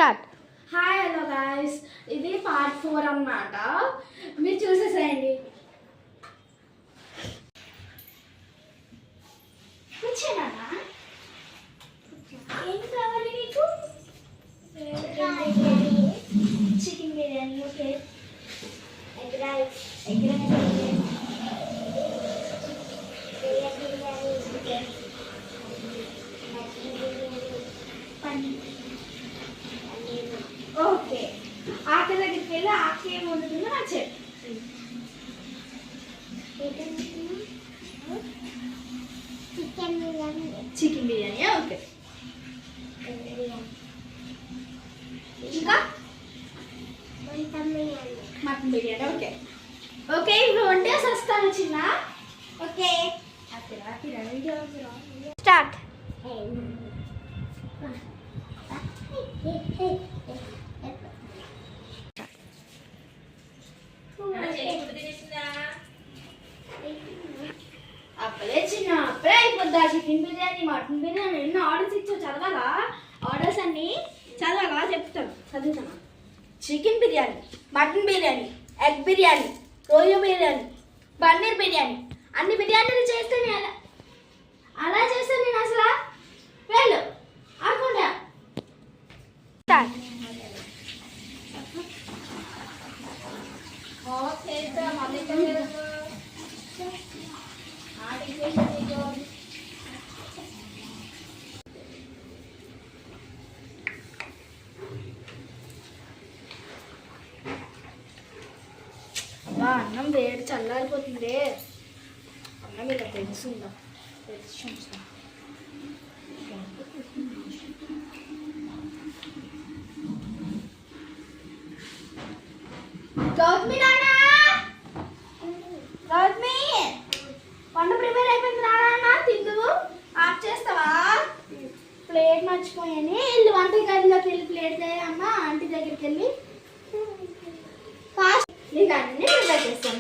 Start. Hi hello guys, ఇది part 4 అన్నమాట. మీరు చూసేసేయండి. కూర్చోనా? ఏం కావాలి నీకు? Chicken biryani, okay. Egg rice, okay. ఆకలి దగ్గరికి వెళ్ళి ఆకి ఏం వండుతుందో నాకు చెప్పు. Chicken biryani, okay. ఇంకా మటన్ బిర్యానీ, ఓకే. ఓకే, ఇప్పుడు వంటేసి వస్తాను చిన్న. Okay, start. అప్పుడే చిన్న అప్పుడే అయిపోద్దా. చికెన్ బిర్యానీ, మటన్ బిర్యానీ ఎన్ని ఆర్డర్స్ ఇచ్చా చదవాలా? ఆర్డర్స్ అన్ని చదవాలా? చదువుతాను. Chicken biryani, mutton biryani, egg biryani, రొయ్య బిర్యానీ, పన్నీర్ బిర్యానీ, అన్ని బిర్యానీలు చేస్తే అలా చేస్తే నేను అసలు వెళ్ళు ఆకుండా. స్టార్ట్. అబ్బా, అన్నం వేడి చల్లారిపోతుంది. అన్నం ఇలా తెలుసుందా? తెలుసు. గౌతమి నాన్న, గౌతమి వంట ప్రిపేర్ అయిపోయింది నాన్న. తిందువు, ఆఫ్ చేస్తావా? ప్లేట్ మర్చిపోయాని. వెళ్ళి వంట గదిలోకి వెళ్ళి ప్లేట్ అమ్మ ఆంటీ దగ్గరికి వెళ్ళి ఫాస్ట్ నీకు అన్నీ ప్రిపేర్ చేస్తాను.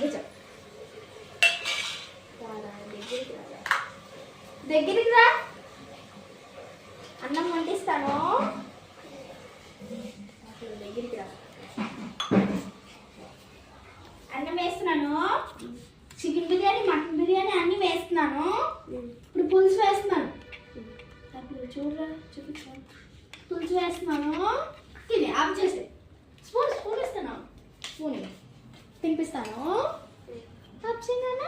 దగ్గరికి రా, అన్నం వండిస్తాను. దగ్గరికి రా, అన్నం వేస్తున్నాను. చికెన్ బిర్యానీ, మటన్ బిర్యానీ అన్నీ వేస్తున్నాను. ఇప్పుడు పులుసు వేస్తున్నాను. చూడరా, చూపించాను. పులుసు వేస్తున్నాను. తిని ఆఫ్ చేసే. స్పూన్ ఇస్తాను. స్పూన్ తినిపిస్తాను. ఆఫ్ చేయనా?